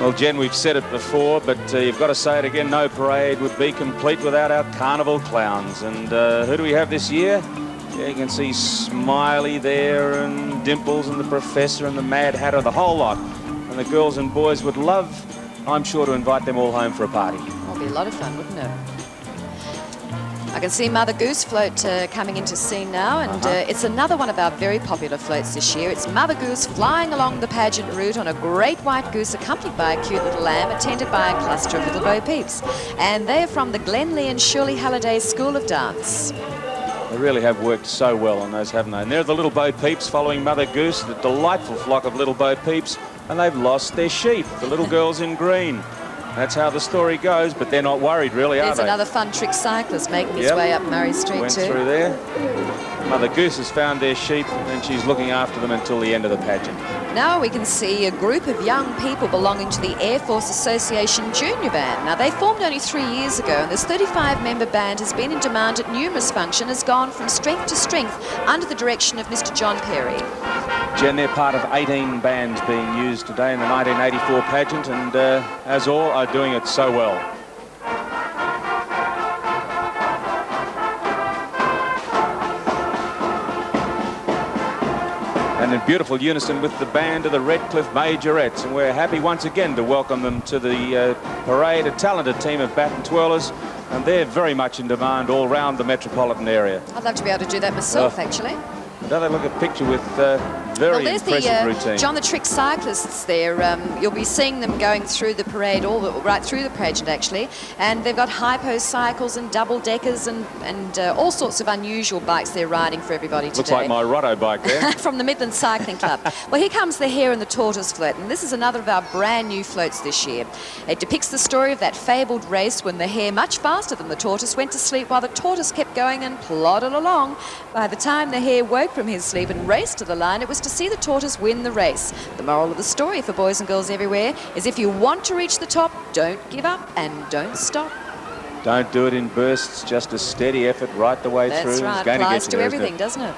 Well, Jen, we've said it before, but you've got to say it again. No parade would be complete without our carnival clowns. And who do we have this year? Yeah, you can see Smiley there, and Dimples, and the Professor, and the Mad Hatter, the whole lot. And the girls and boys would love, I'm sure, to invite them all home for a party. It'll be a lot of fun, wouldn't it? I can see Mother Goose float coming into scene now, and it's another one of our very popular floats this year. It's Mother Goose flying along the pageant route on a great white goose accompanied by a cute little lamb attended by a cluster of little Bo Peeps. And they're from the Glenlee and Shirley Halliday School of Dance. They really have worked so well on those, haven't they? And there are the little Bo Peeps following Mother Goose, the delightful flock of little Bo Peeps, and they've lost their sheep, the little girls in green. That's how the story goes, but they're not worried, really, are they? There's another fun trick cyclist making his way up Murray Street Went through there. Mother Goose has found their sheep, and she's looking after them until the end of the pageant. Now we can see a group of young people belonging to the Air Force Association Junior Band. Now, they formed only 3 years ago, and this 35-member band has been in demand at numerous functions, has gone from strength to strength under the direction of Mr. John Perry. Jen, they're part of 18 bands being used today in the 1984 pageant, and as all are doing it so well. And in beautiful unison with the band of the Redcliffe Majorettes, and we're happy once again to welcome them to the parade, a talented team of baton twirlers, and they're very much in demand all round the metropolitan area. I'd love to be able to do that myself, actually. Don't they look at a picture with very impressive routine. John the Trick cyclists there. You'll be seeing them going through the parade, right through the pageant actually, and they've got hypo cycles and double deckers and all sorts of unusual bikes they're riding for everybody today. Looks like my Rotto bike there. From the Midland Cycling Club. Well, here comes the Hare and the Tortoise float, and this is another of our brand new floats this year. It depicts the story of that fabled race when the hare, much faster than the tortoise, went to sleep while the tortoise kept going and plodded along. By the time the hare woke from his sleep and raced to the line, it was to see the tortoise win the race. The moral of the story for boys and girls everywhere is if you want to reach the top, don't give up and don't stop. Don't do it in bursts, just a steady effort right the way through. That's right, applies to everything, doesn't it?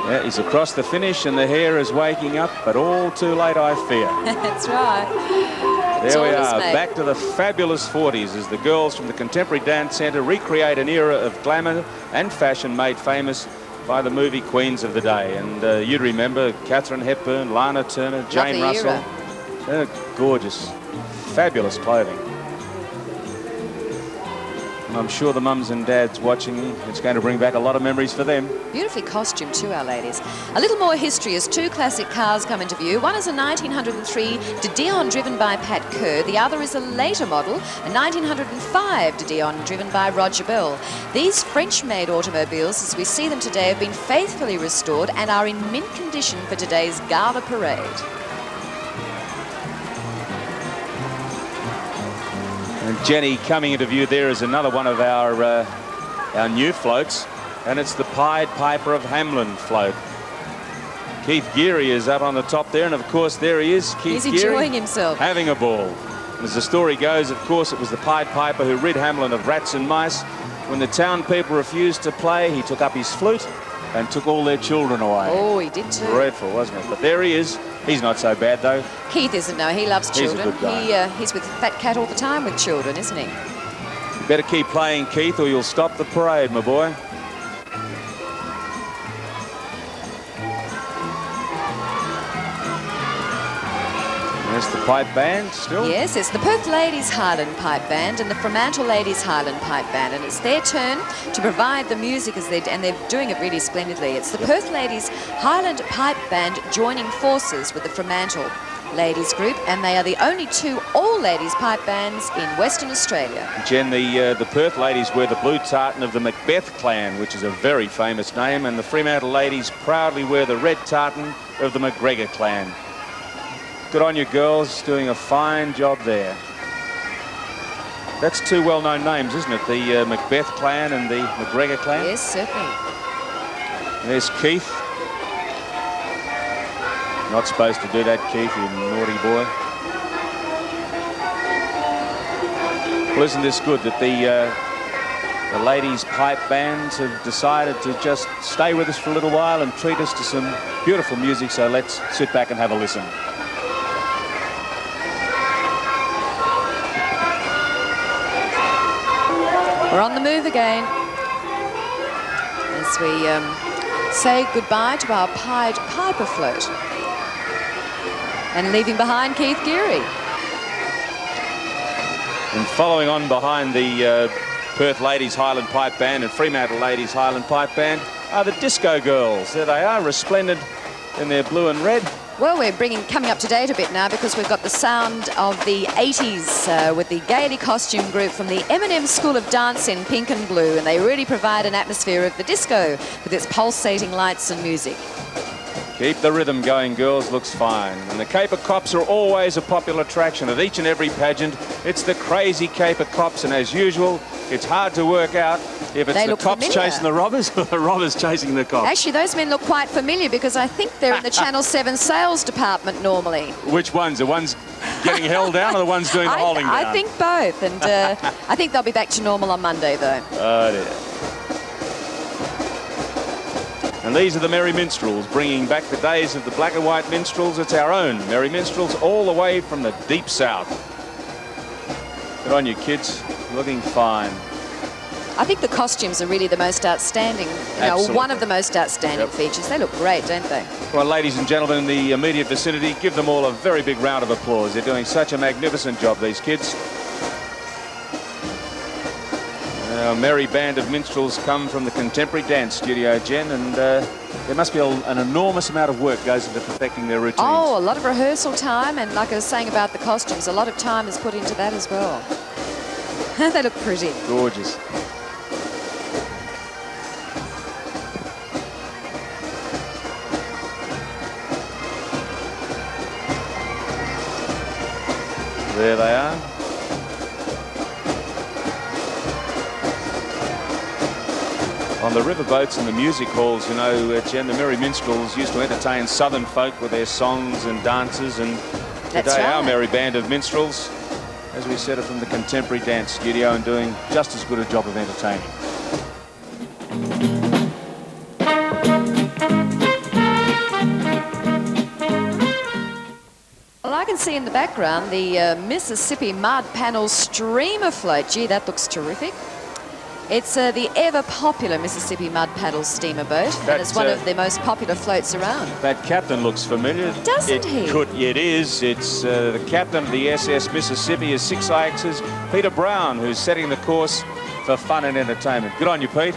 Yeah, he's across the finish and the hare is waking up, but all too late, I fear. That's right. There we are, back to the fabulous 40s as the girls from the Contemporary Dance Centre recreate an era of glamour and fashion made famous by the movie queens of the day. And you'd remember Katharine Hepburn, Lana Turner, Jane Russell. Gorgeous, fabulous clothing. And I'm sure the mums and dads watching, it's going to bring back a lot of memories for them. Beautifully costumed too, our ladies. A little more history as two classic cars come into view. One is a 1903 De Dion driven by Pat Kerr. The other is a later model, a 1905 De Dion driven by Roger Bell. These French-made automobiles, as we see them today, have been faithfully restored and are in mint condition for today's Gala Parade. And Jenny, coming into view there is another one of our new floats, and it's the Pied Piper of Hamelin float. Keith Geary is up on the top there, and of course there he is, Keith Geary. He's enjoying himself. Having a ball. As the story goes, of course, it was the Pied Piper who rid Hamelin of rats and mice. When the town people refused to play, he took up his flute and took all their children away. Oh, he did too. Dreadful, wasn't it? But there he is. He's not so bad, though. Keith isn't, no. He loves children. He's a good guy. He's with Fat Cat all the time with children, isn't he? You better keep playing, Keith, or you'll stop the parade, my boy. There's the pipe band still. Yes, it's the Perth Ladies Highland Pipe Band and the Fremantle Ladies Highland Pipe Band, and it's their turn to provide the music and they're doing it really splendidly. It's the Perth Ladies Highland Pipe Band joining forces with the Fremantle Ladies Group, and they are the only two all-ladies pipe bands in Western Australia. Jen, the Perth ladies wear the blue tartan of the Macbeth clan, which is a very famous name, and the Fremantle ladies proudly wear the red tartan of the McGregor clan. Good on you, girls, doing a fine job there. That's two well-known names, isn't it? The Macbeth clan and the McGregor clan? Yes, certainly. There's Keith. Not supposed to do that, Keith, you naughty boy. Well, isn't this good that The ladies' pipe bands have decided to just stay with us for a little while and treat us to some beautiful music, so let's sit back and have a listen. We're on the move again as we say goodbye to our Pied Piper float and leaving behind Keith Geary. And following on behind the Perth Ladies Highland Pipe Band and Fremantle Ladies Highland Pipe Band are the Disco Girls. There they are, resplendent in their blue and red. Well, we're coming up to date a bit now because we've got the sound of the 80s with the Gaily costume group from the M&M School of Dance in pink and blue, and they really provide an atmosphere of the disco with its pulsating lights and music. Keep the rhythm going, girls, looks fine. And the Caper Cops are always a popular attraction at each and every pageant. It's the crazy Caper Cops, and as usual, it's hard to work out if it's the cops chasing the robbers or the robbers chasing the cops. Actually, those men look quite familiar because I think they're in the Channel 7 sales department normally. Which ones? The ones getting held down or the ones doing the holding down? I think both, and I think they'll be back to normal on Monday, though. Oh, dear. And these are the Merry Minstrels, bringing back the days of the black and white minstrels. It's our own Merry Minstrels, all the way from the deep south. Good on you, kids. Looking fine. I think the costumes are really the most outstanding, one of the most outstanding features. They look great, don't they? Well, ladies and gentlemen in the immediate vicinity, give them all a very big round of applause. They're doing such a magnificent job, these kids. Our merry band of minstrels come from the Contemporary Dance Studio, Jen, and there must be an enormous amount of work goes into perfecting their routines. Oh, a lot of rehearsal time, and like I was saying about the costumes, a lot of time is put into that as well. They look pretty. Gorgeous. There they are. On the riverboats and the music halls, you know, Jen, the Merry Minstrels used to entertain southern folk with their songs and dances, and today our merry band of minstrels, as we said, are from the Contemporary Dance Studio and doing just as good a job of entertaining. Well, I can see in the background the Mississippi Mud Panel Streamer Float. Gee, that looks terrific. It's the ever-popular Mississippi Mud Paddle steamer boat, and it's one of the most popular floats around. That captain looks familiar. Doesn't he? It is. It's the captain of the SS Mississippi is 6X's Peter Brown, who's setting the course for fun and entertainment. Good on you, Pete.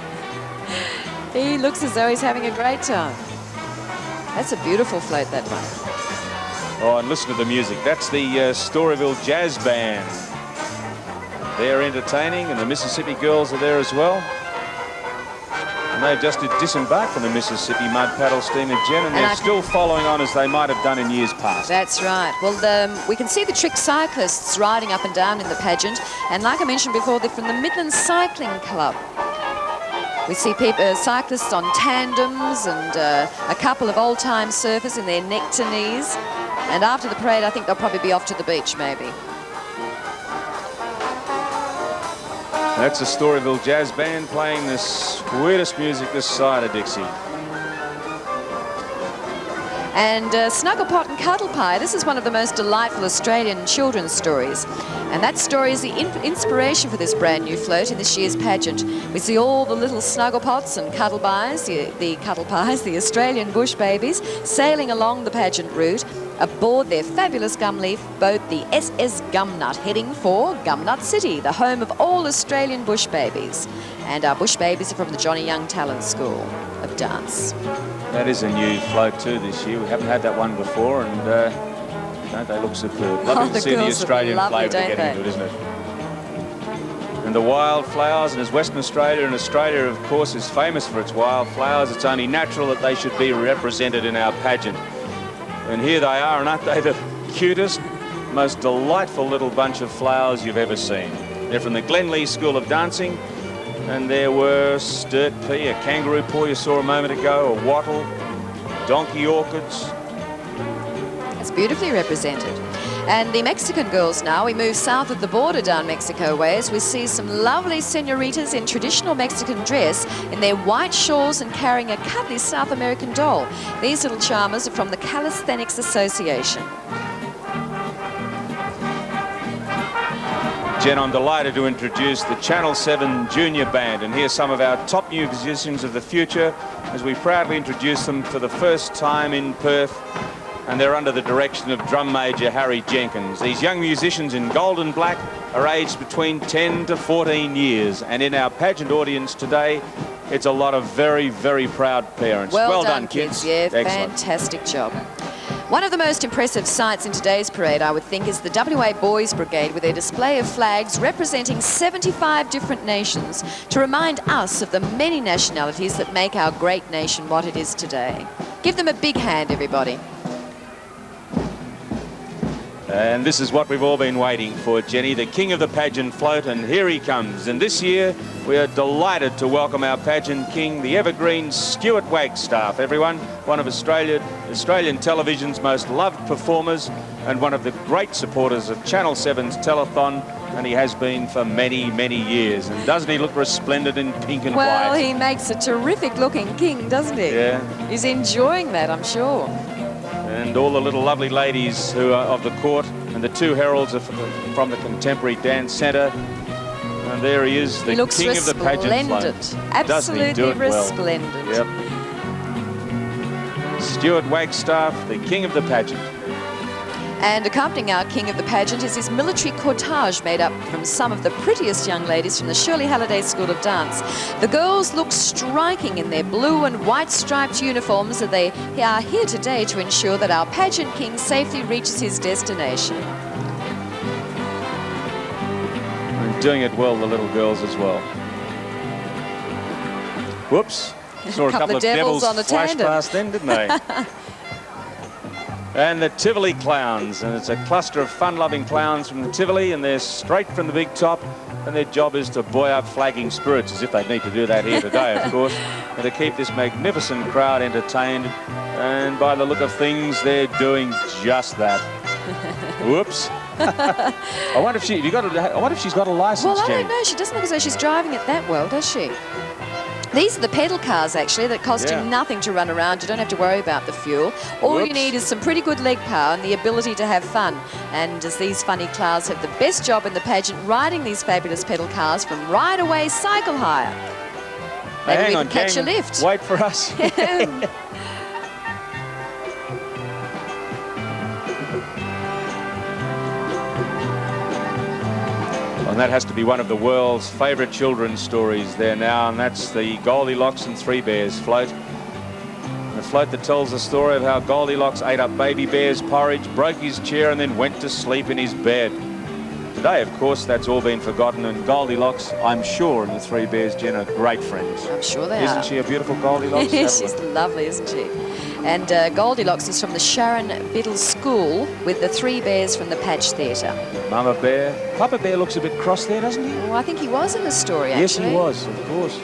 He looks as though he's having a great time. That's a beautiful float, that one. Oh, and listen to the music. That's the Storyville Jazz Band. They're entertaining, and the Mississippi girls are there as well. And they've just disembarked from the Mississippi Mud Paddle Steamer, Jen, and they're still following on as they might have done in years past. That's right. Well, we can see the trick cyclists riding up and down in the pageant, and like I mentioned before, they're from the Midland Cycling Club. We see cyclists on tandems and a couple of old-time surfers in their neck to knees. And after the parade, I think they'll probably be off to the beach, maybe. That's the Storyville Jazz Band playing the sweetest music this side of Dixie. And Snugglepot and Cuddle Pie, this is one of the most delightful Australian children's stories. And that story is the inspiration for this brand new float in this year's pageant. We see all the little Snugglepots and Cuddle Pies, the Cuddle Pies, the Australian bush babies, sailing along the pageant route aboard their fabulous gumleaf boat, the SS Gumnut, heading for Gumnut City, the home of all Australian bush babies. And our bush babies are from the Johnny Young Talent School of Dance. That is a new float too this year. We haven't had that one before, and don't they look superb? Lovely to see the Australian flavour they're getting into it, isn't it? And the wildflowers, and as Western Australia, and Australia, of course, is famous for its wildflowers, it's only natural that they should be represented in our pageant. And here they are, and aren't they the cutest, most delightful little bunch of flowers you've ever seen? They're from the Glenlee School of Dancing, and there were sturt pea, a kangaroo paw you saw a moment ago, a wattle, donkey orchids. It's beautifully represented. And the Mexican girls now, we move south of the border down Mexico ways. We see some lovely senoritas in traditional Mexican dress in their white shawls and carrying a cuddly South American doll. These little charmers are from the Calisthenics Association. Jen, I'm delighted to introduce the Channel 7 Junior Band, and here's some of our top new musicians of the future as we proudly introduce them for the first time in Perth, and they're under the direction of drum major Harry Jenkins. These young musicians in gold and black are aged between 10 to 14 years, and in our pageant audience today, it's a lot of very, very proud parents. Well done, kids. Yeah, excellent. Fantastic job. One of the most impressive sights in today's parade, I would think, is the WA Boys Brigade with their display of flags representing 75 different nations to remind us of the many nationalities that make our great nation what it is today. Give them a big hand, everybody. And this is what we've all been waiting for, Jenny, the king of the pageant float, and here he comes. And this year, we are delighted to welcome our pageant king, the evergreen Stuart Wagstaff, everyone. One of Australian television's most loved performers and one of the great supporters of Channel 7's telethon, and he has been for many, many years. And doesn't he look resplendent in pink and white? Well, he makes a terrific looking king, doesn't he? Yeah. He's enjoying that, I'm sure. And all the little lovely ladies who are of the court, and the two heralds are from the Contemporary Dance Centre. And there he is, the king of the pageant float. Absolutely resplendent. Well? Yep. Stuart Wagstaff, the king of the pageant. And accompanying our king of the pageant is his military cortege made up from some of the prettiest young ladies from the Shirley Halliday School of Dance. The girls look striking in their blue and white striped uniforms, and they are here today to ensure that our pageant king safely reaches his destination. And doing it well, the little girls as well. Whoops. Saw a couple of devils on a flash tandem past then, didn't they? And the Tivoli Clowns, and it's a cluster of fun-loving clowns from the Tivoli, and they're straight from the big top, and their job is to buoy up flagging spirits, as if they need to do that here today, of course, and to keep this magnificent crowd entertained. And by the look of things, they're doing just that. Whoops. I wonder if she's got a license. Well, I don't know. She doesn't look as though she's driving it that well, does she? These are the pedal cars, actually, that cost you nothing to run around. You don't have to worry about the fuel. All you need is some pretty good leg power and the ability to have fun. And as these funny clowns have the best job in the pageant, riding these fabulous pedal cars from Ride Away Cycle Hire. Maybe we can catch a lift. Wait for us. And that has to be one of the world's favourite children's stories there now, and that's the Goldilocks and Three Bears float. The float that tells the story of how Goldilocks ate up baby bear's porridge, broke his chair, and then went to sleep in his bed. Today, of course, that's all been forgotten, and Goldilocks, I'm sure, and the Three Bears, Jen, are great friends. I'm sure they are. Isn't she a beautiful Goldilocks? She's lovely, isn't she? And Goldilocks is from the Sharon Biddle School with the Three Bears from the Patch Theatre. Mama Bear. Papa Bear looks a bit cross there, doesn't he? Oh, I think he was in the story, actually. Yes, he was, of course.